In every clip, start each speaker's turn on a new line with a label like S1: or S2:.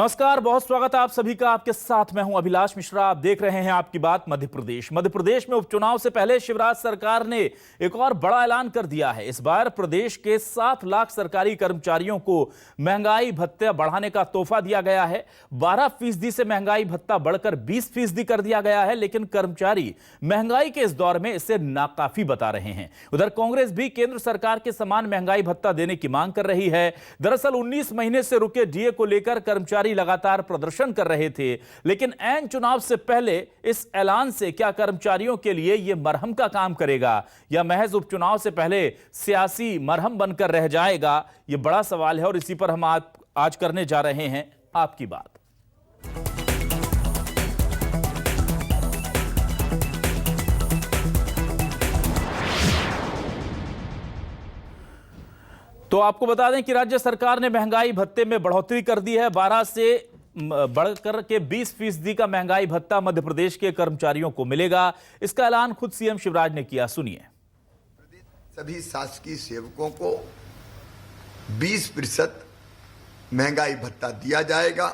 S1: नमस्कार, बहुत स्वागत है आप सभी का। आपके साथ मैं हूं अभिलाष मिश्रा। आप देख रहे हैं आपकी बात मध्य प्रदेश में उपचुनाव से पहले शिवराज सरकार ने एक और बड़ा ऐलान कर दिया है। इस बार प्रदेश के 7 लाख सरकारी कर्मचारियों को महंगाई भत्ता बढ़ाने का तोहफा दिया गया है। 12% से महंगाई भत्ता बढ़कर 20% कर दिया गया है, लेकिन कर्मचारी महंगाई के इस दौर में इसे नाकाफी बता रहे हैं। उधर कांग्रेस भी केंद्र सरकार के समान महंगाई भत्ता देने की मांग कर रही है। दरअसल 19 महीने से रुके डीए को लेकर कर्मचारी लगातार प्रदर्शन कर रहे थे, लेकिन ऐन चुनाव से पहले इस ऐलान से क्या कर्मचारियों के लिए यह मरहम का काम करेगा या महज उपचुनाव से पहले सियासी मरहम बनकर रह जाएगा? यह बड़ा सवाल है और इसी पर हम आज करने जा रहे हैं आपकी बात। तो आपको बता दें कि राज्य सरकार ने महंगाई भत्ते में बढ़ोतरी कर दी है। 12 से बढ़कर के 20% का महंगाई भत्ता मध्य प्रदेश के कर्मचारियों को मिलेगा। इसका ऐलान खुद सीएम शिवराज ने किया, सुनिए।
S2: सभी शासकीय सेवकों को 20% महंगाई भत्ता दिया जाएगा।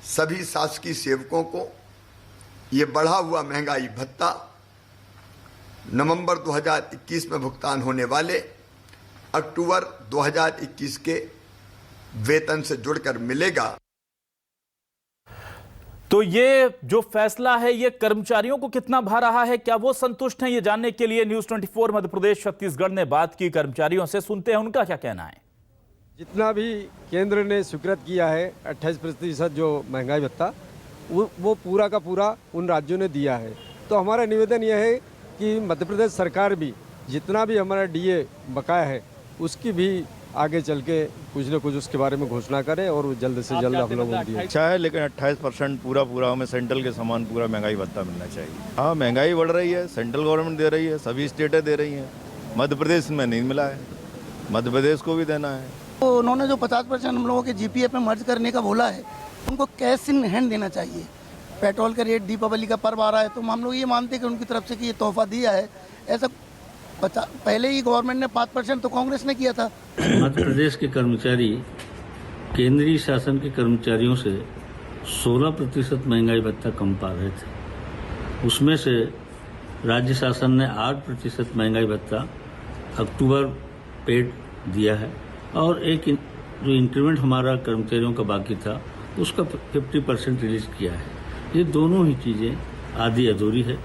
S2: सभी शासकीय सेवकों को यह बढ़ा हुआ महंगाई भत्ता नवंबर 2021 में भुगतान होने वाले अक्टूबर 2021 के वेतन से जुड़कर मिलेगा।
S1: तो ये जो फैसला है ये कर्मचारियों को कितना भा रहा है, क्या वो संतुष्ट हैं? ये जानने के लिए न्यूज़ 24 मध्य प्रदेश छत्तीसगढ़ ने बात की कर्मचारियों से। सुनते हैं उनका क्या कहना है।
S3: जितना भी केंद्र ने स्वीकृत किया है 28% जो महंगाई भत्ता, वो पूरा का पूरा उन राज्यों ने दिया है। तो हमारा निवेदन यह है कि मध्य प्रदेश सरकार भी जितना भी हमारा डीए बकाया है उसकी भी आगे चल के कुछ न कुछ उसके बारे में घोषणा करें और जल्द से जल्द हम लोगों को दिए।
S4: अच्छा है, लेकिन 28% पूरा हमें सेंट्रल के समान पूरा महंगाई भत्ता मिलना चाहिए। हाँ, महंगाई बढ़ रही है, सेंट्रल गवर्नमेंट दे रही है, सभी स्टेटें दे रही हैं। मध्य प्रदेश में नहीं मिला है, मध्य प्रदेश को भी देना है।
S5: तो उन्होंने जो 50% हम लोगों के जीपीएफ में मर्ज करने का बोला है, उनको कैश इन हैंड देना चाहिए। पेट्रोल का रेट, दीपावली का पर्व आ रहा है, तो हम लोग ये मानते हैं कि उनकी तरफ से कि ये तोहफा दिया है। ऐसा पहले ही गवर्नमेंट ने 5% तो कांग्रेस ने किया था।
S6: मध्य प्रदेश के कर्मचारी केंद्रीय शासन के कर्मचारियों से 16% महंगाई भत्ता कम पा रहे थे। उसमें से राज्य शासन ने 8% महंगाई भत्ता अक्टूबर पेड दिया है और एक जो इंक्रीमेंट हमारा कर्मचारियों का बाकी था उसका 50% रिलीज किया है। ये दोनों ही चीजें आधी अधूरी है।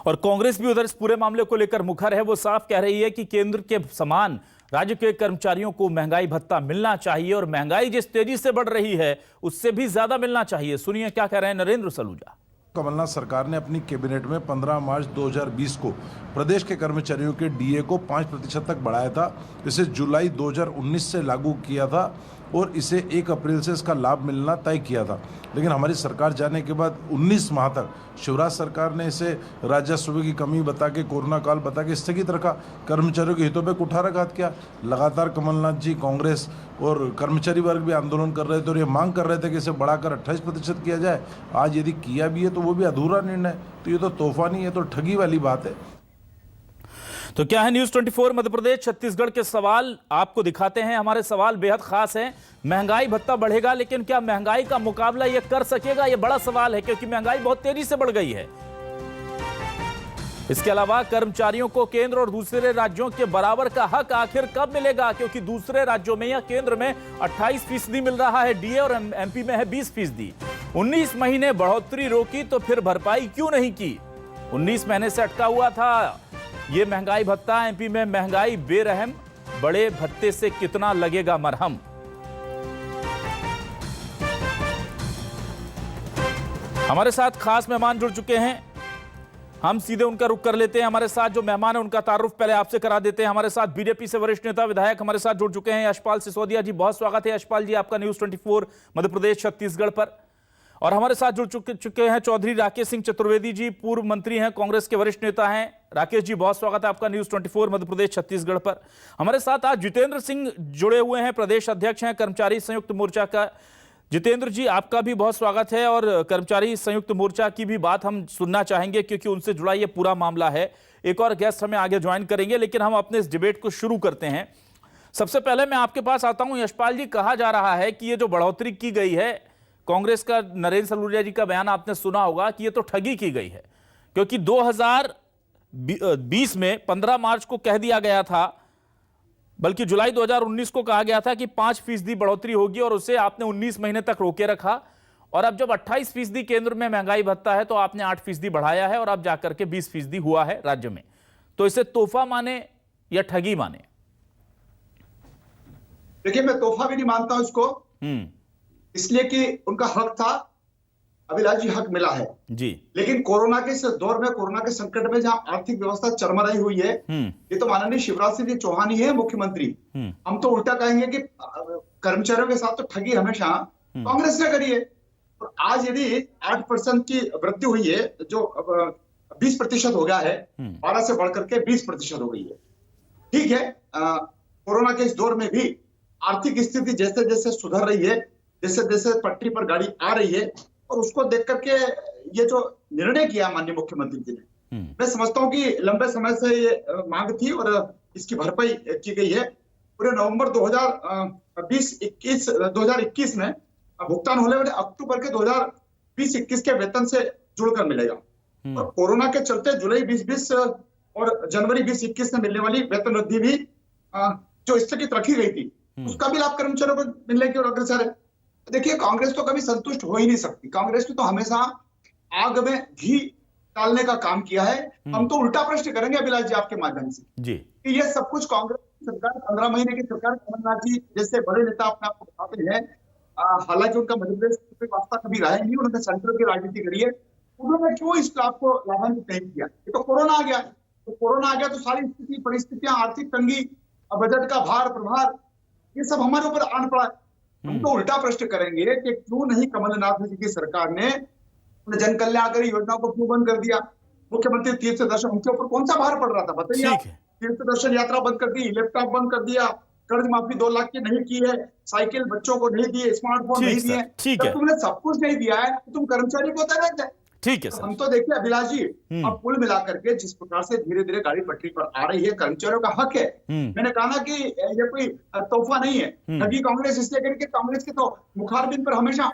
S1: और कांग्रेस भी उधर इस पूरे मामले को लेकर मुखर है। वो साफ कह रही है कि केंद्र के समान राज्य के कर्मचारियों को महंगाई भत्ता मिलना चाहिए और महंगाई जिस तेजी से बढ़ रही है उससे भी ज्यादा मिलना चाहिए। सुनिए क्या कह रहे हैं नरेंद्र सलूजा।
S7: कमलनाथ सरकार ने अपनी कैबिनेट में 15 मार्च 2020 को प्रदेश के कर्मचारियों के डीए को 5% तक बढ़ाया था। इसे जुलाई 2019 से लागू किया था और इसे 1 अप्रैल से इसका लाभ मिलना तय किया था। लेकिन हमारी सरकार जाने के बाद 19 माह तक शिवराज सरकार ने इसे राजस्व की कमी बता के, कोरोना काल बता के स्थगित रखा। कर्मचारियों के हितों पे कुठाराघात किया। लगातार कमलनाथ जी, कांग्रेस और कर्मचारी वर्ग भी आंदोलन कर रहे थे और ये मांग कर रहे थे कि इसे बढ़ाकर 28% किया जाए। आज यदि किया भी है तो वो भी अधूरा निर्णय। तो ये तो तोहफा नहीं है, तो ठगी वाली बात है।
S1: तो क्या है न्यूज़ 24 मध्य प्रदेश छत्तीसगढ़ के सवाल आपको दिखाते हैं। हमारे सवाल बेहद खास हैं। महंगाई भत्ता बढ़ेगा, लेकिन क्या महंगाई का मुकाबला यह कर सकेगा? यह बड़ा सवाल है, क्योंकि महंगाई बहुत तेजी से बढ़ गई है। इसके अलावा कर्मचारियों को केंद्र और दूसरे राज्यों के बराबर का हक आखिर कब मिलेगा? क्योंकि दूसरे राज्यों में या केंद्र में 28% मिल रहा है डीए और एमपी में है 20%। 19 महीने बढ़ोतरी रोकी तो फिर भरपाई क्यों नहीं की? 19 महीने से अटका हुआ था ये महंगाई भत्ता। एमपी में महंगाई बेरहम, बड़े भत्ते से कितना लगेगा मरहम? हमारे साथ खास मेहमान जुड़ चुके हैं, हम सीधे उनका रुख कर लेते हैं। हमारे साथ जो मेहमान है उनका तारुफ पहले आपसे करा देते हैं। हमारे साथ बीजेपी से वरिष्ठ नेता विधायक हमारे साथ जुड़ चुके हैं, यशपाल सिसोदिया जी। बहुत स्वागत है यशपाल जी आपका न्यूज़ 24 मध्य प्रदेश छत्तीसगढ़ पर। और हमारे साथ जुड़ चुके हैं चौधरी राकेश सिंह चतुर्वेदी जी, पूर्व मंत्री हैं, कांग्रेस के वरिष्ठ नेता हैं। राकेश जी बहुत स्वागत है आपका न्यूज़ 24 मध्य प्रदेश छत्तीसगढ़ पर। हमारे साथ आज जितेंद्र सिंह जुड़े हुए हैं, प्रदेश अध्यक्ष हैं कर्मचारी संयुक्त मोर्चा का। जितेंद्र जी आपका भी बहुत स्वागत है और कर्मचारी संयुक्त मोर्चा की भी बात हम सुनना चाहेंगे क्योंकि उनसे जुड़ा ये पूरा मामला है। एक और गेस्ट हमें आगे ज्वाइन करेंगे, लेकिन हम अपने इस डिबेट को शुरू करते हैं। सबसे पहले मैं आपके पास आता हूं यशपाल जी, कहा जा रहा है कि ये जो बढ़ोतरी की गई है, कांग्रेस का नरेंद्र सलूजा जी का बयान आपने सुना होगा कि ये तो ठगी की गई है, क्योंकि 2020 में 15 मार्च को कह दिया गया था, बल्कि जुलाई 2019 को कहा गया था कि 5% बढ़ोतरी होगी और उसे आपने 19 महीने तक रोके रखा, और अब जब 28% केंद्र में महंगाई भत्ता है तो आपने 8% बढ़ाया है और अब जाकर के 20% हुआ है राज्य में। तो इसे तोहफा माने या ठगी माने?
S8: देखिए, मैं तोहफा भी नहीं मानता हूं इसको, इसलिए कि उनका हक था, अभिलाष जी, हक मिला है
S1: जी।
S8: लेकिन कोरोना के इस दौर में, कोरोना के संकट में जहां आर्थिक व्यवस्था चरमराई हुई है, ये तो माननीय शिवराज सिंह चौहान ही है मुख्यमंत्री। हम तो उल्टा कहेंगे कि कर्मचारियों के साथ तो ठगी हमेशा कांग्रेस ने करी है। और आज यदि 8% की वृद्धि हुई है, जो 20% हो गया है, 12 से बढ़कर के 20% हो गई है। ठीक है, कोरोना के इस दौर में भी आर्थिक स्थिति जैसे जैसे सुधर रही है, जैसे जैसे पटरी पर गाड़ी आ रही है, और उसको देख करके ये जो निर्णय किया माननीय मुख्यमंत्री जी ने, मैं समझता हूं कि लंबे समय से ये मांग थी और इसकी भरपाई की गई है। पूरे नवंबर 2021 में भुगतान होने वाले अक्टूबर के 2020-21 के वेतन से जुड़कर मिलेगा। और कोरोना के चलते जुलाई 2020 और जनवरी 2021 में मिलने वाली वेतन वृद्धि भी जो स्थगित रखी गई थी, उसका भी लाभ कर्मचारियों को मिलने की ओर अग्रसर है। देखिए, कांग्रेस तो कभी संतुष्ट हो ही नहीं सकती। कांग्रेस ने तो हमेशा आग में घी डालने का काम किया है। हम तो उल्टा प्रश्न करेंगे अभिलाष जी आपके माध्यम से
S1: जी,
S8: कि ये सब कुछ कांग्रेस सरकार, 15 महीने की सरकार, कमलनाथ जी जैसे बड़े नेता अपने आप को बताते हैं, हालांकि उनका मध्य प्रदेश पे वास्ता कभी रहा नहीं, उन्होंने सेंट्रल की राजनीति करी है, उन्होंने क्यों इस लाभ को लाभान्वित नहीं किया? ये तो कोरोना आ गया, तो कोरोना आ गया तो सारी स्थिति, परिस्थितियां, आर्थिक तंगी, बजट का भार प्रभार, ये सब हमारे ऊपर आन पड़ा है। हम तो उल्टा प्रश्न करेंगे कि क्यों नहीं कमलनाथ जी की सरकार ने जन कल्याणकारी योजनाओं को क्यों बंद कर दिया? मुख्यमंत्री तीर्थ दर्शन, उनके ऊपर कौन सा भार पड़ रहा था बताइए आप? तीर्थ दर्शन यात्रा बंद कर दी, लैपटॉप बंद कर दिया, कर्ज माफी 2 लाख की नहीं की है, साइकिल बच्चों को नहीं दिए, स्मार्टफोन नहीं दिए।
S1: ठीक है,
S8: तुमने सब कुछ नहीं दिया है तो तुम कर्मचारी को होता है।
S1: ठीक है सर।
S8: हम तो देखिए अभिलाष जी, अब कुल मिलाकर के जिस प्रकार से धीरे धीरे गाड़ी पटरी पर आ रही है, कर्मचारियों का हक है। मैंने कहा ना कि ये कोई तोहफा नहीं है। ठगी कांग्रेस इसलिए करके, कांग्रेस के तो मुखारबिन पर हमेशा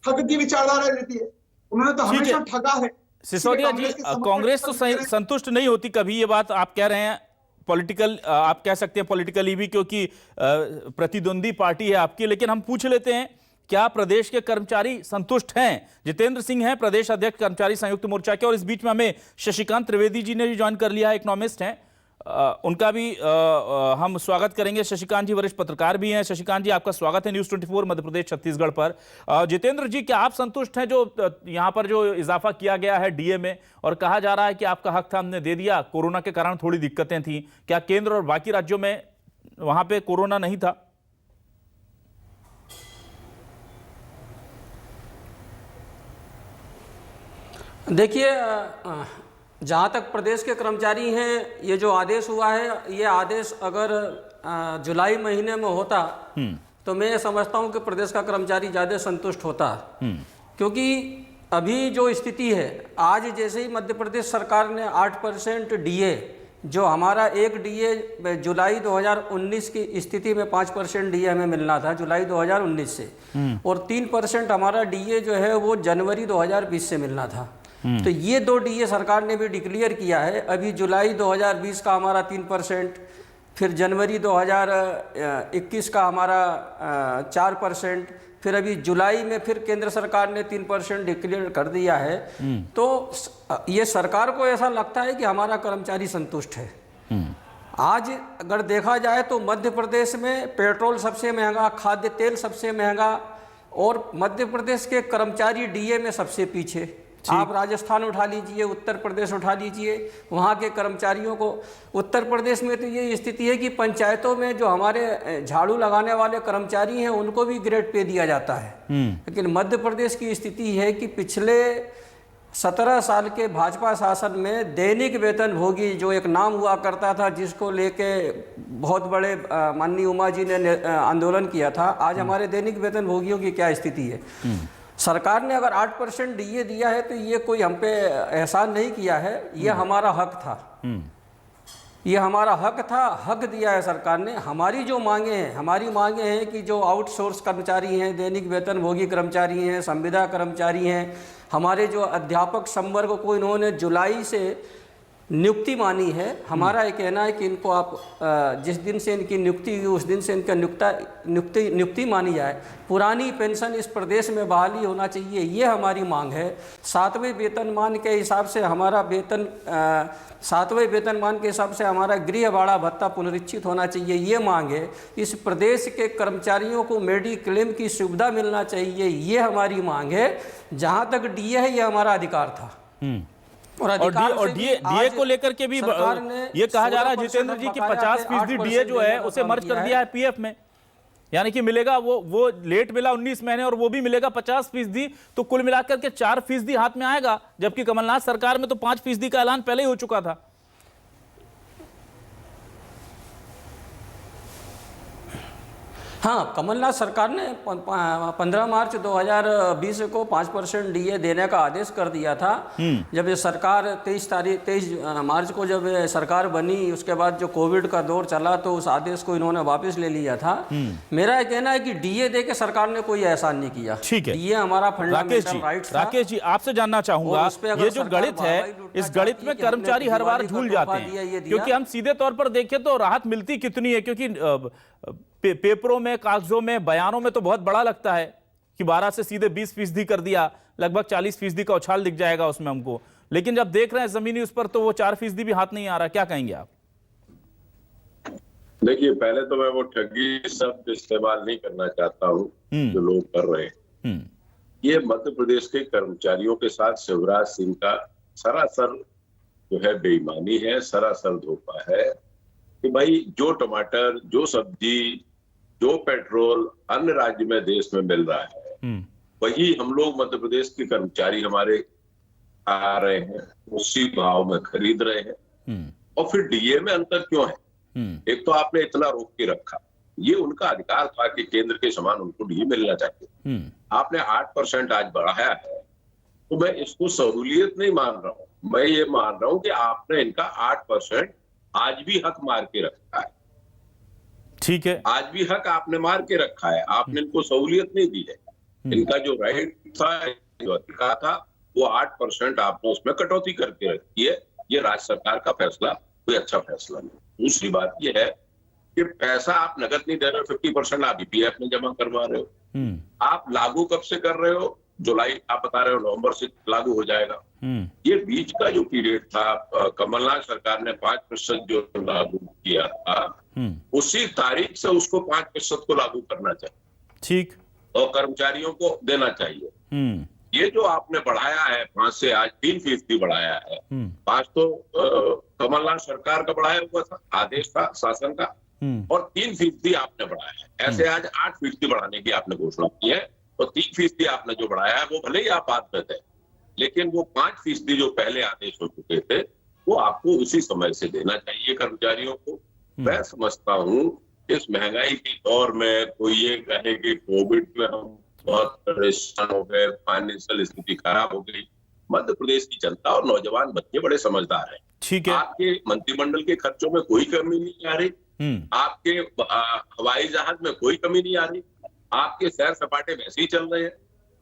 S8: ठग की विचारधारा रहती है, उन्होंने तो हमेशा ठगा है।
S1: सिसोदिया जी, कांग्रेस तो संतुष्ट नहीं होती कभी, ये बात आप कह रहे हैं, पॉलिटिकल, आप कह सकते हैं पॉलिटिकली भी, क्योंकि प्रतिद्वंदी पार्टी है आपकी। लेकिन हम पूछ लेते हैं, क्या प्रदेश के कर्मचारी संतुष्ट हैं? जितेंद्र सिंह हैं प्रदेश अध्यक्ष कर्मचारी संयुक्त मोर्चा के, और इस बीच में हमें शशिकांत त्रिवेदी जी ने भी ज्वाइन कर लिया है, इकोनॉमिस्ट हैं, उनका भी हम स्वागत करेंगे। शशिकांत जी वरिष्ठ पत्रकार भी हैं। शशिकांत जी, आपका स्वागत है न्यूज़ 24 मध्य प्रदेश छत्तीसगढ़ पर। जितेंद्र जी, क्या आप संतुष्ट हैं जो यहाँ पर जो इजाफा किया गया है डीए में, और कहा जा रहा है कि आपका हक था, हमने दे दिया, कोरोना के कारण थोड़ी दिक्कतें थी, क्या केंद्र और बाकी राज्यों में वहां पे कोरोना नहीं था?
S9: देखिए, जहाँ तक प्रदेश के कर्मचारी हैं, ये जो आदेश हुआ है, ये आदेश अगर जुलाई महीने में होता तो मैं समझता हूँ कि प्रदेश का कर्मचारी ज़्यादा संतुष्ट होता, क्योंकि अभी जो स्थिति है, आज जैसे ही मध्य प्रदेश सरकार ने 8% डीए, जो हमारा एक डीए जुलाई 2019 की स्थिति में 5% डीए हमें मिलना था जुलाई 2019 से, और 3% हमारा डीए जो है वो जनवरी 2020 से मिलना था। तो ये 2 डीए सरकार ने भी डिक्लेयर किया है। अभी जुलाई 2020 का हमारा 3%, फिर जनवरी 2021 का हमारा 4%, फिर अभी जुलाई में फिर केंद्र सरकार ने 3% डिक्लेयर कर दिया है। तो ये सरकार को ऐसा लगता है कि हमारा कर्मचारी संतुष्ट है। आज अगर देखा जाए तो मध्य प्रदेश में पेट्रोल सबसे महंगा, खाद्य तेल सबसे महंगा, और मध्य प्रदेश के कर्मचारी डीए में सबसे पीछे। आप राजस्थान उठा लीजिए, उत्तर प्रदेश उठा लीजिए, वहाँ के कर्मचारियों को, उत्तर प्रदेश में तो ये स्थिति है कि पंचायतों में जो हमारे झाड़ू लगाने वाले कर्मचारी हैं उनको भी ग्रेड पे दिया जाता है। लेकिन मध्य प्रदेश की स्थिति है कि पिछले 17 साल के भाजपा शासन में दैनिक वेतन भोगी जो एक नाम हुआ करता था, जिसको लेके बहुत बड़े माननीय उमा जी ने आंदोलन किया था, आज हमारे दैनिक वेतन भोगियों की क्या स्थिति है। सरकार ने अगर 8% डीए दिया है तो ये कोई हम पे एहसान नहीं किया है, ये हमारा हक था। ये हमारा हक था, हक दिया है सरकार ने। हमारी जो मांगे हैं, हमारी मांगे हैं कि जो आउटसोर्स कर्मचारी हैं, दैनिक वेतनभोगी कर्मचारी हैं, संविदा कर्मचारी हैं, हमारे जो अध्यापक संवर्ग को इन्होंने जुलाई से नियुक्ति मानी है, हमारा ये कहना है कि इनको आप जिस दिन से इनकी नियुक्ति हुई उस दिन से इनका नियुक्ति मानी जाए। पुरानी पेंशन इस प्रदेश में बहाली होना चाहिए, ये हमारी मांग है। 7वें वेतनमान के हिसाब से हमारा वेतन 7वें वेतनमान के हिसाब से हमारा गृह भाड़ा भत्ता पुनरीक्षित होना चाहिए, ये मांग है। इस प्रदेश के कर्मचारियों को मेडिक्लेम की सुविधा मिलना चाहिए, ये हमारी मांग है। जहाँ तक डीए है, ये हमारा अधिकार था।
S1: और डीए को लेकर के भी ये कहा जा रहा है जितेंद्र जी कि 50% डीए जो है उसे मर्ज कर दिया है पीएफ में, यानी कि मिलेगा वो लेट मिला 19 महीने और वो भी मिलेगा 50%, तो कुल मिलाकर के 4% हाथ में आएगा, जबकि कमलनाथ सरकार में तो 5% का ऐलान पहले ही हो चुका था।
S9: हाँ, कमलनाथ सरकार ने 15 मार्च 2020 को 5% डीए देने का आदेश कर दिया था। जब ये सरकार 23 मार्च को जब सरकार बनी, उसके बाद जो कोविड का दौर चला तो उस आदेश को इन्होंने वापस ले लिया था। मेरा ये कहना है कि डीए दे के सरकार ने कोई एहसान नहीं किया।
S1: ठीक है,
S9: ये हमारा फंडामेंटल राइट्स था।
S1: राकेश जी, आपसे जानना चाहूंगा, ये जो गणित है, इस गणित में कर्मचारी हर बार झूल जाते हैं, क्योंकि हम सीधे तौर पर देखें तो राहत मिलती कितनी है, क्योंकि पेपरों में, कागजों में, बयानों में तो बहुत बड़ा लगता है कि 12 से सीधे 20% कर दिया, लगभग 40% का उछाल दिख जाएगा उसमें हमको, लेकिन जब देख रहे हैं जमीनी उस पर तो वो 4% भी हाथ नहीं आ रहा। क्या कहेंगे आप?
S10: देखिए, पहले तो मैं वो ठगी शब्द इस्तेमाल नहीं करना चाहता हूँ जो लोग कर रहे हैं। ये मध्य प्रदेश के कर्मचारियों के साथ शिवराज सिंह का सरासर जो है बेईमानी है, सरासर धोखा है कि भाई जो टमाटर, जो सब्जी, जो पेट्रोल अन्य राज्य में देश में मिल रहा है, वही हम लोग मध्य प्रदेश के कर्मचारी हमारे आ रहे हैं, उसी भाव में खरीद रहे हैं। और फिर डीए में अंतर क्यों है? एक तो आपने इतना रोक के रखा, ये उनका अधिकार था कि केंद्र के समान उनको डीए मिलना चाहिए। आपने 8% आज बढ़ाया है, तो मैं इसको सहूलियत नहीं मान रहा हूं, मैं ये मान रहा हूं कि आपने इनका 8% आज भी हक मार के रखा है।
S1: ठीक है, आज
S10: भी हक आपने मार के रखा है, आपने इनको सहूलियत नहीं दी है। इनका जो राइट था, जो अधिकार था, वो 8% आपने उसमें कटौती करके रखी है। ये राज्य सरकार का फैसला कोई अच्छा फैसला नहीं। दूसरी बात ये है कि पैसा आप नगद नहीं दे रहे हो, 50% आप ईपीएफ में जमा करवा रहे हो। आप लागू कब से कर रहे हो? जुलाई, आप बता रहे हो नवंबर से लागू हो जाएगा। ये बीच का जो पीरियड था, कमलनाथ सरकार ने 5% जो लागू किया था, उसी तारीख से उसको 5% को लागू करना चाहिए।
S1: ठीक,
S10: और कर्मचारियों को देना चाहिए। ये जो आपने बढ़ाया है 5 से आज 3% बढ़ाया है, 5 तो कमलनाथ सरकार का बढ़ाया हुआ था, आदेश था शासन का, और 3% आपने बढ़ाया है। ऐसे आज 8% बढ़ाने की आपने घोषणा की है, और 3% आपने जो बढ़ाया है वो भले ही आप बात में थे, लेकिन वो 5% जो पहले आदेश हो चुके थे वो आपको उसी समय से देना चाहिए कर्मचारियों को। मैं समझता हूँ इस महंगाई के दौर में कोई ये कहे कि कोविड में हम बहुत परेशान हो गए, फाइनेंशियल स्थिति खराब हो गई। मध्य प्रदेश की जनता और नौजवान बच्चे बड़े समझदार हैं।
S1: ठीक है,
S10: आपके मंत्रिमंडल के खर्चों में कोई कमी नहीं आ रही, आपके हवाई जहाज में कोई कमी नहीं आ रही, आपके सैर सपाटे वैसे ही चल रहे हैं,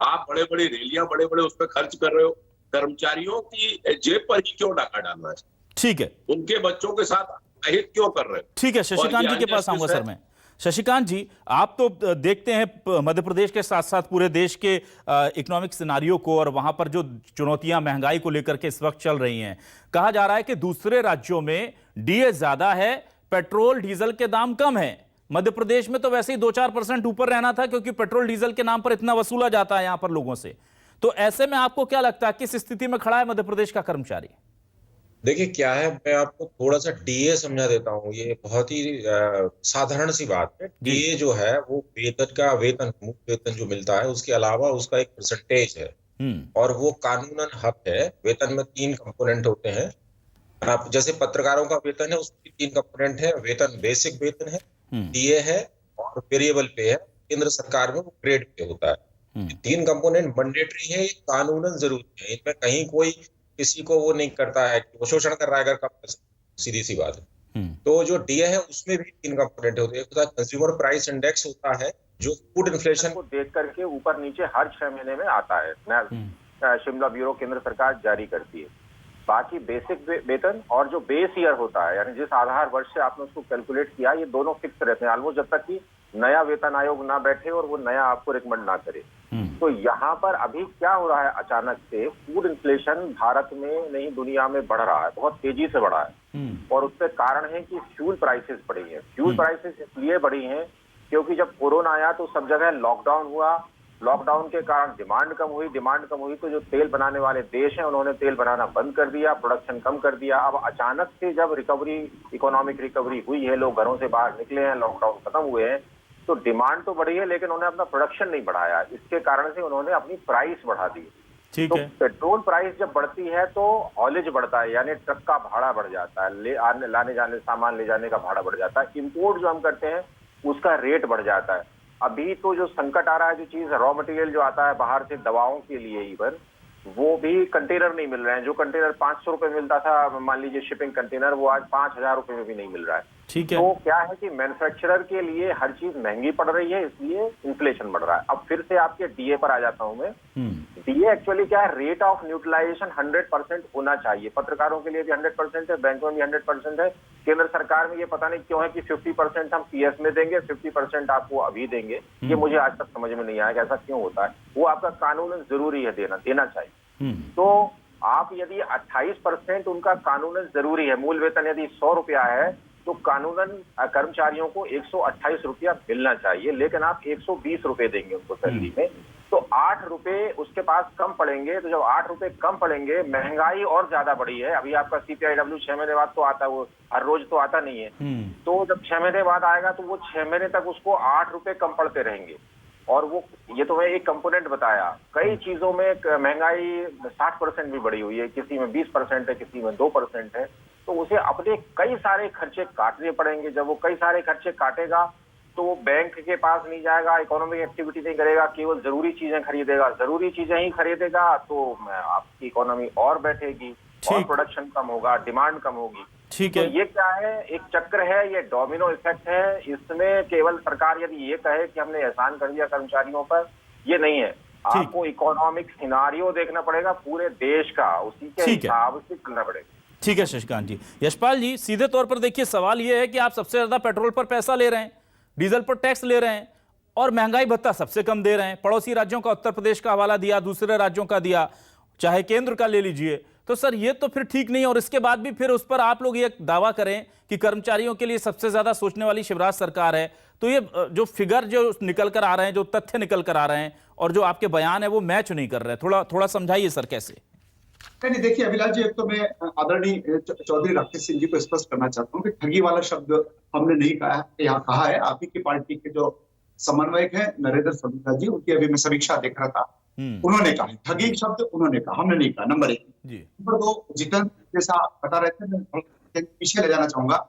S10: आप बड़े बड़े रैलियां बड़े बड़े उस पर खर्च कर रहे हो। कर्मचारियों की जेब पर ही क्यों डाका डालना है?
S1: ठीक है,
S10: उनके बच्चों के साथ अहित क्यों कर रहे हो?
S1: ठीक है, शशिकांत जी के पास आऊंगा सर मैं। शशिकांत जी, आप तो देखते हैं मध्य प्रदेश के साथ साथ पूरे देश के इकोनॉमिक सिनारियो को, और वहां पर जो चुनौतियां महंगाई को लेकर के इस वक्त चल रही हैं। कहा जा रहा है कि दूसरे राज्यों में डीए ज्यादा है, पेट्रोल डीजल के दाम कम है। मध्य प्रदेश में तो वैसे ही 2-4% ऊपर रहना था, क्योंकि पेट्रोल डीजल के नाम पर इतना वसूला जाता है यहां पर लोगों से। तो ऐसे में आपको क्या लगता है किस स्थिति में खड़ा है मध्य प्रदेश का कर्मचारी?
S11: देखिए क्या है, मैं आपको थोड़ा सा डीए समझा देता हूँ। ये बहुत ही साधारण सी बात है। डीए जो है वो वेतन मुख्य वेतन जो मिलता है उसके अलावा उसका एक परसेंटेज है, और वो कानूनन हक है। वेतन में 3 कंपोनेंट होते हैं। आप जैसे पत्रकारों का वेतन है, उसकी 3 कंपोनेंट है। वेतन बेसिक वेतन है, डीए है, और वेरिएबल पे है। केंद्र सरकार में वो ग्रेड पे होता है। 3 कंपोनेंट मैंडेटरी है, कानूनन जरूरी है। इनमें कहीं कोई किसी को वो नहीं करता है, वो शोषण कर रहा है अगर का, सीधी सी बात है। तो जो डीए है उसमें भी 3 कंपोनेंट होते हैं। एक होता है कंज्यूमर प्राइस इंडेक्स होता है जो फूड इन्फ्लेशन को देख करके ऊपर नीचे हर 6 महीने में आता है, नया शिमला ब्यूरो केंद्र सरकार जारी करती है। बाकी बेसिक वेतन और जो बेस ईयर होता है, यानी जिस आधार वर्ष से आपने उसको कैलकुलेट किया, ये दोनों फिक्स रहते हैं ऑलमोस्ट, जब तक कि नया वेतन आयोग ना बैठे और वो नया आपको रिकमेंड ना करे। तो यहाँ पर अभी क्या हो रहा है, अचानक से फूड इन्फ्लेशन भारत में नहीं दुनिया में बढ़ रहा है, बहुत तेजी से बढ़ा है। और उसके कारण है कि फ्यूल प्राइसेस बढ़ी है। फ्यूल प्राइसेस इसलिए बढ़ी हैं क्योंकि जब कोरोना आया तो सब जगह लॉकडाउन हुआ, लॉकडाउन के कारण डिमांड कम हुई तो जो तेल बनाने वाले देश हैं उन्होंने तेल बनाना बंद कर दिया, प्रोडक्शन कम कर दिया। अब अचानक से जब इकोनॉमिक रिकवरी हुई है, लोग घरों से बाहर निकले हैं, लॉकडाउन खत्म हुए हैं, तो डिमांड तो बढ़ी है लेकिन उन्होंने अपना प्रोडक्शन नहीं बढ़ाया। इसके कारण से उन्होंने अपनी प्राइस बढ़ा दी।
S1: ठीक
S11: तो
S1: है।
S11: पेट्रोल प्राइस जब बढ़ती है तो हॉलेज बढ़ता है, यानी ट्रक का भाड़ा बढ़ जाता है, लाने जाने सामान ले जाने का भाड़ा बढ़ जाता है। इंपोर्ट जो हम करते हैं उसका रेट बढ़ जाता है। अभी तो जो संकट आ रहा है, जो चीज रॉ मटेरियल जो आता है बाहर से दवाओं के लिए, इवन वो भी कंटेनर नहीं मिल रहे हैं। जो कंटेनर 500 रुपए मिलता था, मान लीजिए शिपिंग कंटेनर, वो आज 5000 रुपए में भी नहीं मिल रहा है।
S1: ठीक है।
S11: तो क्या है कि मैन्युफैक्चरर के लिए हर चीज महंगी पड़ रही है, इसलिए इन्फ्लेशन बढ़ रहा है। अब फिर से आपके डीए पर आ जाता हूं मैं। डीए एक्चुअली क्या है, रेट ऑफ न्यूट्रलाइजेशन 100% होना चाहिए। पत्रकारों के लिए भी 100% है, बैंकों में भी 100% है। केंद्र सरकार में ये पता नहीं क्यों है कि 50% हम पीएस में देंगे, 50% आपको अभी देंगे। ये मुझे आज तक समझ में नहीं आया कि ऐसा क्यों होता है। वो आपका कानूनन जरूरी है, देना चाहिए। तो आप यदि 28% उनका कानूनन जरूरी है, मूल वेतन यदि 100 रुपया है तो कानूनन कर्मचारियों को 128 रुपया मिलना चाहिए, लेकिन आप 120 रुपए देंगे उनको सैलरी में, तो 8 रुपए उसके पास कम पड़ेंगे। तो जब 8 रुपए कम पड़ेंगे, महंगाई और ज्यादा बढ़ी है। अभी आपका CPIW 6 महीने बाद तो आता है, वो हर रोज तो आता नहीं है। तो जब 6 महीने बाद आएगा तो वो 6 महीने तक उसको 8 रुपए कम पड़ते रहेंगे। और वो, ये तो मैं एक कंपोनेंट बताया, कई चीजों में महंगाई 60% भी बढ़ी हुई है, किसी में 20% है, किसी में 2% है। तो उसे अपने कई सारे खर्चे काटने पड़ेंगे। जब वो कई सारे खर्चे काटेगा तो वो बैंक के पास नहीं जाएगा, इकोनॉमिक एक्टिविटी नहीं करेगा, केवल जरूरी चीजें खरीदेगा। जरूरी चीजें ही खरीदेगा तो आपकी इकोनॉमी और बैठेगी और प्रोडक्शन कम होगा, डिमांड कम होगी।
S1: ठीक
S11: तो
S1: है।
S11: ये क्या है, एक चक्र है, ये डोमिनो इफेक्ट है। इसमें केवल सरकार यदि ये कहे कि हमने एहसान कर दिया कर्मचारियों पर, ये नहीं है। आपको इकोनॉमिक सिनारियो देखना पड़ेगा पूरे देश का, उसी के हिसाब से चलना पड़ेगा।
S1: ठीक है शशिकांत जी। यशपाल जी, सीधे तौर पर देखिए, सवाल यह है कि आप सबसे ज्यादा पेट्रोल पर पैसा ले रहे हैं, डीजल पर टैक्स ले रहे हैं और महंगाई भत्ता सबसे कम दे रहे हैं। पड़ोसी राज्यों का, उत्तर प्रदेश का हवाला दिया, दूसरे राज्यों का दिया, चाहे केंद्र का ले लीजिए। तो सर ये तो फिर ठीक नहीं है। और इसके बाद भी फिर उस पर आप लोग ये दावा करें कि कर्मचारियों के लिए सबसे ज्यादा सोचने वाली शिवराज सरकार है, तो ये जो फिगर जो निकल कर आ रहे हैं, जो तथ्य निकल कर आ रहे हैं और जो आपके बयान है वो मैच नहीं कर रहे हैं। थोड़ा समझाइए सर कैसे।
S8: नहीं, देखिए अभिलाष जी, एक तो मैं आदरणीय चौधरी राकेश सिंह जी को स्पष्ट करना चाहता हूँ कि ठगी वाला शब्द हमने नहीं कहा है। आप ही की पार्टी के जो समन्वयक है नरेंद्र सलूजा जी, उनकी अभी मैं समीक्षा देख रहा था, उन्होंने कहा ठगी शब्द उन्होंने कहा, हमने नहीं कहा। नंबर 1। नंबर 2, जितेंद्र जैसा बता रहे थे, मैं पीछे ले जाना चाहूंगा।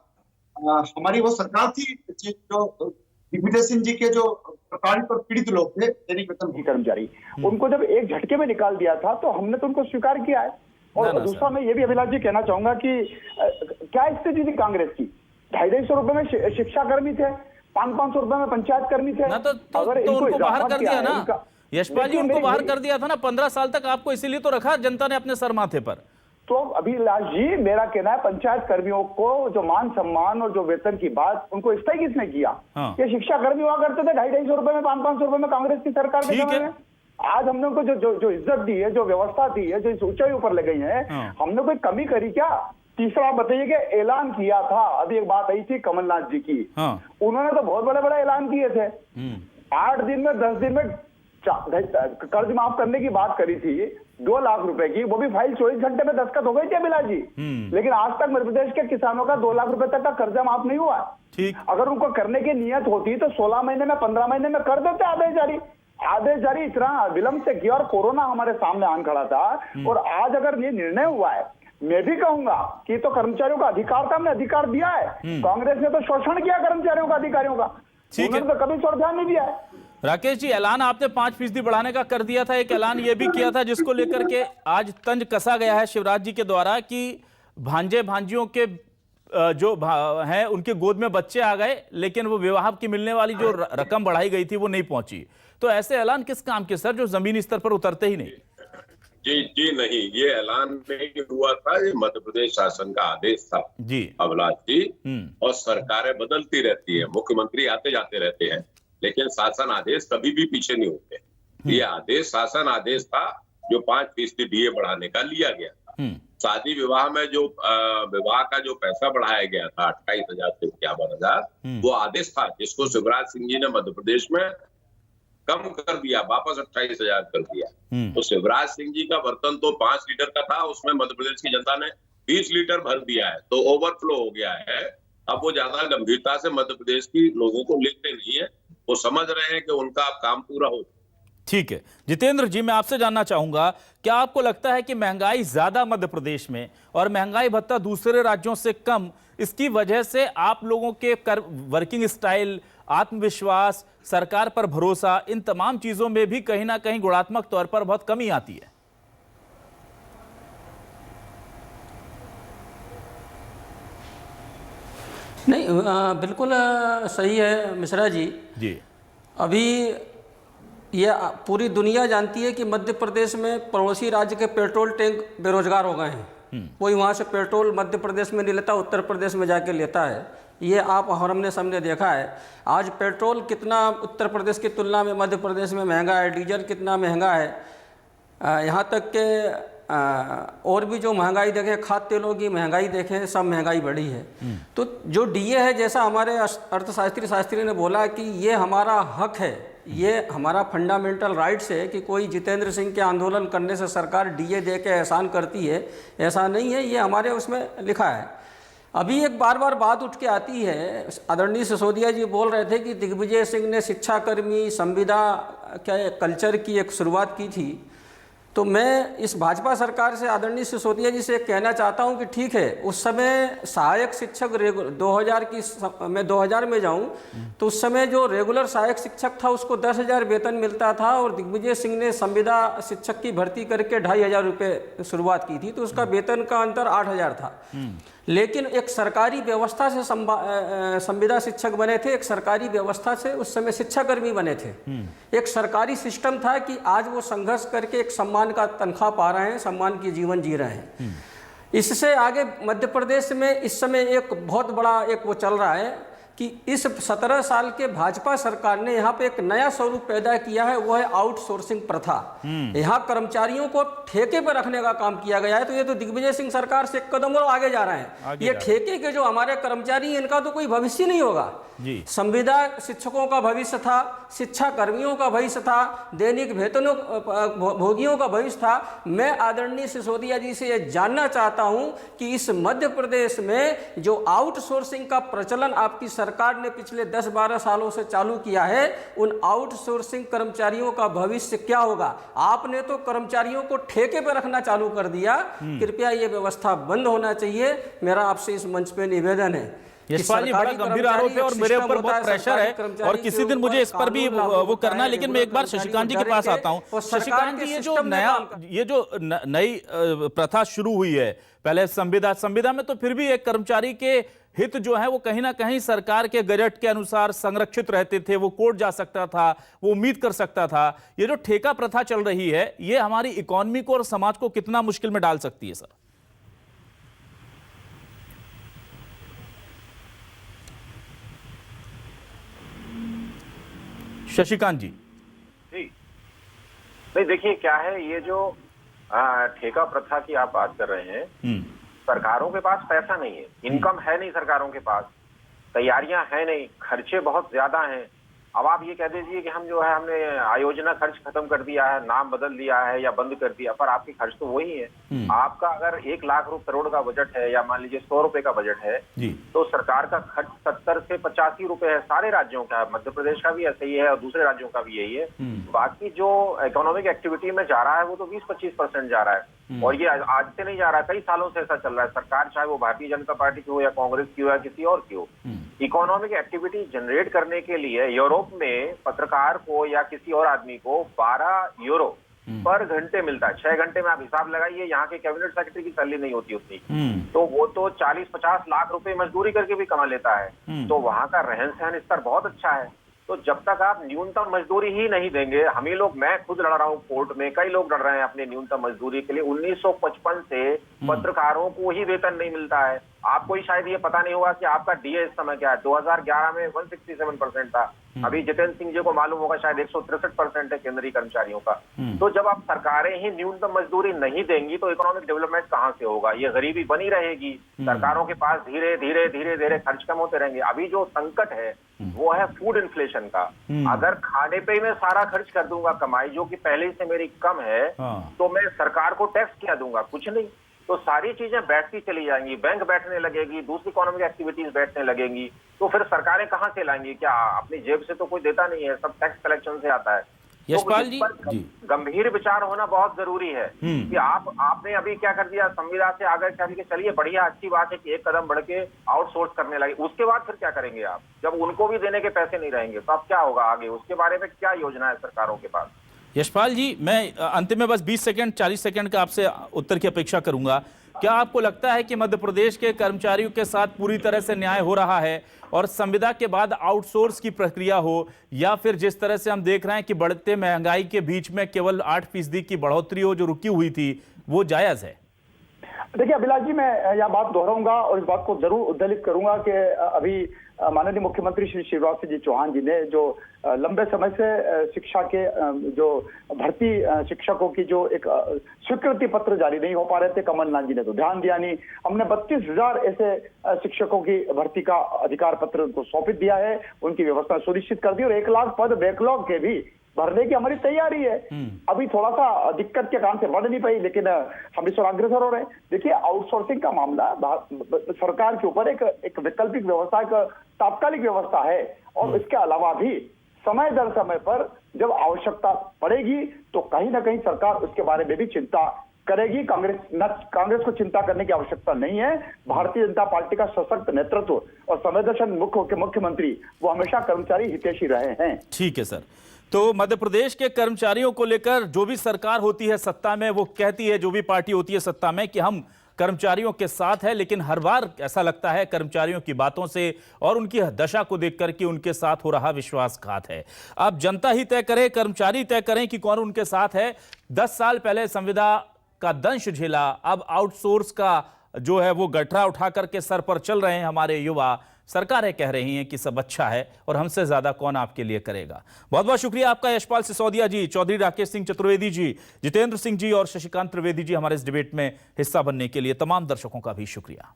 S8: हमारी वो सरकार थी जो दिग्विजय सिंह जी के जो प्रताड़ित और पीड़ित लोग थे, दैनिक वेतन की कर्मचारी, उनको जब एक झटके में निकाल दिया था तो हमने तो उनको स्वीकार किया है। और दूसरा मैं ये भी अभिलाष जी कहना चाहूंगा कि क्या स्थिति थी कांग्रेस की। 250 रुपए में शिक्षा कर्मी थे, 500 रुपए में पंचायत कर्मी थे।
S1: तो उनको बाहर कर दिया ना यशपाल जी, उनको बाहर कर दिया था ना। 15 साल तक आपको इसीलिए तो रखा जनता ने अपने सर माथे पर।
S12: तो अभिलाष जी, मेरा कहना है पंचायत कर्मियों को जो मान सम्मान और जो वेतन की बात, उनको स्थायी किसने किया? ये शिक्षा कर्मी हुआ करते थे 250 रुपए में, 500 रुपए में कांग्रेस की सरकार के समय में। आज हमने उनको जो इज्जत दी है, जो व्यवस्था दी है, जो इस ऊंचाई ऊपर ले गई है, हमने कोई कमी करी क्या? तीसरा बताइए कि ऐलान किया था, अभी एक बात आई थी कमलनाथ जी की, उन्होंने तो बहुत बड़े बड़े ऐलान किए थे। 8 दिन में 10 दिन में कर्ज माफ करने की बात करी थी, 2 लाख रुपए की, वो भी फाइल 24 घंटे में दस्तखत हो गई थी अभिलाष जी। लेकिन आज तक मध्य प्रदेश के किसानों का 2 लाख रुपए तक का कर्जा माफ नहीं हुआ। अगर उनको करने की नियत होती तो 16 महीने में, 15 महीने में कर देते आदेश जारी इतना विलंब से किया और कोरोना हमारे सामने आन खड़ा था। और आज अगर ये निर्णय हुआ है, मैं भी कहूंगा कि तो कर्मचारियों का अधिकार था, हमने अधिकार दिया है। कांग्रेस ने तो शोषण किया कर्मचारियों का, अधिकारियों का, उन्होंने तो कभी ध्यान नहीं दिया है।
S1: राकेश जी, ऐलान आपने 5% बढ़ाने का कर दिया था। एक ऐलान ये भी किया था जिसको लेकर के आज तंज कसा गया है शिवराज जी के द्वारा कि भांजे भांजियों के जो हैं उनके गोद में बच्चे आ गए, लेकिन वो विवाह की मिलने वाली जो रकम बढ़ाई गई थी वो नहीं पहुंची। तो ऐसे ऐलान किस काम के सर, जो जमीनी स्तर पर उतरते ही नहीं?
S10: जी नहीं, ये ऐलान नहीं हुआ था, ये मध्य प्रदेश शासन का आदेश था
S1: जी
S10: अभिलाष जी। और सरकारें बदलती रहती है, मुख्यमंत्री आते जाते रहते हैं, लेकिन शासन आदेश कभी भी पीछे नहीं होते। ये आदेश शासन आदेश था जो 5% डीए बढ़ाने का लिया गया था। शादी विवाह में जो विवाह का जो पैसा बढ़ाया गया था 28,000 से 51,000, वो आदेश था जिसको शिवराज सिंह जी ने मध्य प्रदेश में कम कर दिया, वापस 28,000 कर दिया। तो शिवराज सिंह जी का बर्तन तो 5 लीटर का था, उसमें मध्य प्रदेश की जनता ने 20 लीटर भर दिया है, तो ओवरफ्लो हो गया है। अब वो ज्यादा गंभीरता से मध्य प्रदेश की लोगों को लेते नहीं है, वो समझ रहे हैं कि उनका अब काम पूरा हो।
S1: ठीक है जितेंद्र जी, मैं आपसे जानना चाहूंगा, क्या आपको लगता है कि महंगाई ज्यादा मध्य प्रदेश में और महंगाई भत्ता दूसरे राज्यों से कम, इसकी वजह से आप लोगों के वर्किंग स्टाइल, आत्मविश्वास, सरकार पर भरोसा, इन तमाम चीजों में भी कहीं ना कहीं गुणात्मक तौर पर बहुत कमी आती है?
S9: नहीं, बिल्कुल सही है मिश्रा जी। अभी ये पूरी दुनिया जानती है कि मध्य प्रदेश में पड़ोसी राज्य के पेट्रोल टैंक बेरोजगार हो गए हैं। कोई वहाँ से पेट्रोल मध्य प्रदेश में नहीं लेता, उत्तर प्रदेश में जाके लेता है। ये आप और हमने सबने देखा है। आज पेट्रोल कितना उत्तर प्रदेश की तुलना में मध्य प्रदेश में महंगा है, डीजल कितना महंगा है। यहाँ तक के और भी जो महंगाई देखें, खाद्य तेलों की महंगाई देखें, सब महंगाई बढ़ी है। तो जो डीए है, जैसा हमारे अर्थशास्त्री ने बोला कि ये हमारा हक है, ये हमारा फंडामेंटल राइट्स है कि कोई जितेंद्र सिंह के आंदोलन करने से सरकार डीए दे के एहसान करती है, ऐसा नहीं है, ये हमारे उसमें लिखा है। अभी एक बार बात उठ के आती है, आदरणीय सिसोदिया जी बोल रहे थे कि दिग्विजय सिंह ने शिक्षाकर्मी संविदा क्या कल्चर की एक शुरुआत की थी। तो मैं इस भाजपा सरकार से, आदरणीय सिसोदिया जी से कहना चाहता हूं कि ठीक है, उस समय सहायक शिक्षक 2000 में जाऊं तो उस समय जो रेगुलर सहायक शिक्षक था उसको 10,000 वेतन मिलता था, और दिग्विजय सिंह ने संविदा शिक्षक की भर्ती करके 2,500 रुपये शुरुआत की थी, तो उसका वेतन का अंतर 8,000 था। लेकिन एक सरकारी व्यवस्था से संविदा शिक्षक बने थे, एक सरकारी व्यवस्था से उस समय शिक्षाकर्मी बने थे। एक सरकारी सिस्टम था कि आज वो संघर्ष करके एक सम्मान का तनख्वाह पा रहे हैं, सम्मान की जीवन जी रहे हैं। इससे आगे मध्य प्रदेश में इस समय एक बहुत बड़ा एक वो चल रहा है कि इस 17 साल के भाजपा सरकार ने यहाँ पे एक नया स्वरूप पैदा किया है, वो है आउटसोर्सिंग प्रथा। यहाँ कर्मचारियों को ठेके पर रखने का काम किया गया है। तो ये तो दिग्विजय सिंह सरकार से एक कदम और आगे जा रहे हैं। ये ठेके के जो हमारे कर्मचारी हैं, इनका तो कोई भविष्य नहीं होगा। संविदा शिक्षकों का भविष्य था, शिक्षा कर्मियों का भविष्य था, दैनिक वेतनों भोगियों का भविष्य था। मैं आदरणीय सिसोदिया जी से ये जानना चाहता हूं कि इस मध्य प्रदेश में जो आउटसोर्सिंग का प्रचलन आपकी सरकार ने पिछले 10-12 सालों से चालू किया है, उन आउटसोर्सिंग कर्मचारियों का भविष्य क्या होगा? आपने तो कर्मचारियों को ठेके पर रखना चालू कर दिया। कृपया ये व्यवस्था बंद होना चाहिए। मेरा आपसे इस मंच पे निवेदन है।
S1: यशपाल जी, बड़ा गंभीर आरोप है और मेरे ऊपर बहुत प्रेशर है और किसी दिन मुझे इस पर भी वो करना है। लेकिन मैं एक बार शशिकांत जी के पास आता हूं। शशिकांत जी, ये जो नई प्रथा शुरू हुई है, पहले संविदा में तो फिर भी एक कर्मचारी के हित जो है वो कहीं ना कहीं सरकार के गजट के अनुसार संरक्षित रहते थे, वो कोर्ट जा सकता था, वो उम्मीद कर सकता था। ये जो ठेका प्रथा चल रही है, ये हमारी इकोनॉमी को और समाज को कितना मुश्किल में डाल सकती है सर? शशिकांत जी।
S13: नहीं, देखिए क्या है, ये जो ठेका प्रथा की आप बात कर रहे हैं, सरकारों के पास पैसा नहीं है, इनकम है नहीं सरकारों के पास, तैयारियां है नहीं, खर्चे बहुत ज्यादा हैं। अब आप ये कह दीजिए कि हम जो है हमने आयोजना खर्च खत्म कर दिया है, नाम बदल दिया है या बंद कर दिया, पर आपके खर्च तो वही है। आपका अगर 1 लाख करोड़ का बजट है या मान लीजिए 100 रुपए का बजट है, तो सरकार का खर्च 70 से 85 रुपए है सारे राज्यों का। मध्य प्रदेश का भी ऐसा ही है और दूसरे राज्यों का भी यही है। बाकी जो इकोनॉमिक एक्टिविटी में जा रहा है वो तो 20-25% जा रहा है, और ये आज से नहीं जा रहा है, कई सालों से ऐसा चल रहा है। सरकार चाहे वो भारतीय जनता पार्टी की हो या कांग्रेस की हो या किसी और की हो, इकोनॉमिक एक्टिविटी जनरेट करने के लिए यूरोप में पत्रकार को या किसी और आदमी को 12 यूरो पर घंटे मिलता है। 6 घंटे में आप हिसाब लगाइए, यहाँ के कैबिनेट सेक्रेटरी की सैलरी नहीं होती उतनी, तो वो तो 40-50 लाख रुपए मजदूरी करके भी कमा लेता है। तो वहाँ का रहन सहन स्तर बहुत अच्छा है। तो जब तक आप न्यूनतम मजदूरी ही नहीं देंगे, हम ही लोग, मैं खुद लड़ रहा हूँ कोर्ट में, कई लोग लड़ रहे हैं अपने न्यूनतम मजदूरी के लिए। 1955 से पत्रकारों को ही वेतन नहीं मिलता है। आपको ही शायद ये पता नहीं होगा कि आपका डीए इस समय क्या है। 2011 में 167% था, अभी जितेंद्र सिंह जी को मालूम होगा शायद 163% है केंद्रीय कर्मचारियों का। तो जब आप सरकारें ही न्यूनतम मजदूरी नहीं देंगी तो इकोनॉमिक डेवलपमेंट कहाँ से होगा? ये गरीबी बनी रहेगी, सरकारों के पास धीरे धीरे खर्च कम होते रहेंगे। अभी जो संकट है वो है फूड इन्फ्लेशन का। अगर खाने पे ही मैं सारा खर्च कर दूंगा कमाई जो कि पहले से मेरी कम है, तो मैं सरकार को टैक्स क्या दूंगा? कुछ नहीं। तो सारी चीजें बैठती चली जाएंगी, बैंक बैठने लगेगी, दूसरी इकोनॉमिक एक्टिविटीज बैठने लगेंगी, तो फिर सरकारें कहाँ से लाएंगी? क्या अपनी जेब से तो कोई देता नहीं है, सब टैक्स कलेक्शन से आता है।
S1: यशपाल जी,
S13: गंभीर विचार होना बहुत जरूरी है कि आपने अभी क्या कर दिया, संविदा से आगे चल के चलिए, बढ़िया अच्छी बात है कि एक कदम बढ़ के आउटसोर्स करने लगे। उसके बाद फिर क्या करेंगे आप? जब उनको भी देने के पैसे नहीं रहेंगे तो अब क्या होगा आगे? उसके बारे में क्या योजना है सरकारों के पास?
S1: यशपाल जी, मैं अंतिम में बस 20 सेकंड 40 सेकंड का आपसे उत्तर की अपेक्षा करूंगा। क्या आपको लगता है कि मध्य प्रदेश के कर्मचारियों के साथ पूरी तरह से न्याय हो रहा है और संविदा के बाद आउटसोर्स की प्रक्रिया हो, या फिर जिस तरह से हम देख रहे हैं कि बढ़ते महंगाई के बीच में केवल 8% की बढ़ोतरी हो जो रुकी हुई थी, वो जायज है?
S12: देखिए अभिलाष जी, मैं यह बात दोहराऊंगा और इस बात को जरूर उद्धृत करूंगा कि अभी माननीय मुख्यमंत्री श्री शिवराज सिंह चौहान जी ने जो लंबे समय से शिक्षा के जो भर्ती शिक्षकों की जो एक स्वीकृति पत्र जारी नहीं हो पा रहे थे, कमलनाथ जी ने तो ध्यान दिया नहीं। हमने 32,000 ऐसे शिक्षकों की भर्ती का अधिकार पत्र उनको सौंप दिया है, उनकी व्यवस्था सुनिश्चित कर दी और 1 लाख पद बैकलॉग के भी भरने की हमारी तैयारी है। अभी थोड़ा सा दिक्कत के कारण से बढ़ नहीं पाई, लेकिन हम इस ओर अग्रसर हो रहे हैं। देखिए आउटसोर्सिंग का मामला सरकार के ऊपर एक वैकल्पिक व्यवस्था, एक तात्कालिक व्यवस्था है, और इसके अलावा भी समय दर समय पर जब आवश्यकता पड़ेगी तो कहीं ना कहीं सरकार उसके बारे में भी चिंता करेगी। कांग्रेस को चिंता करने की आवश्यकता नहीं है। भारतीय जनता पार्टी का सशक्त नेतृत्व और संवेदनशील मुख्यमंत्री वो हमेशा कर्मचारी हितैषी रहे हैं।
S1: ठीक है सर। तो मध्य प्रदेश के कर्मचारियों को लेकर जो भी सरकार होती है सत्ता में, वो कहती है, जो भी पार्टी होती है सत्ता में, कि हम कर्मचारियों के साथ है, लेकिन हर बार ऐसा लगता है कर्मचारियों की बातों से और उनकी दशा को देखकर कि उनके साथ हो रहा विश्वासघात है। अब जनता ही तय करे, कर्मचारी तय करें कि कौन उनके साथ है। 10 साल पहले संविदा का दंश झेला, अब आउटसोर्स का जो है वो गठरा उठा करके सर पर चल रहे हैं हमारे युवा। सरकारें कह रही हैं कि सब अच्छा है और हमसे ज्यादा कौन आपके लिए करेगा। बहुत बहुत शुक्रिया आपका यशपाल सिसोदिया जी, चौधरी राकेश सिंह चतुर्वेदी जी, जितेंद्र सिंह जी और शशिकांत त्रिवेदी जी हमारे इस डिबेट में हिस्सा बनने के लिए। तमाम दर्शकों का भी शुक्रिया।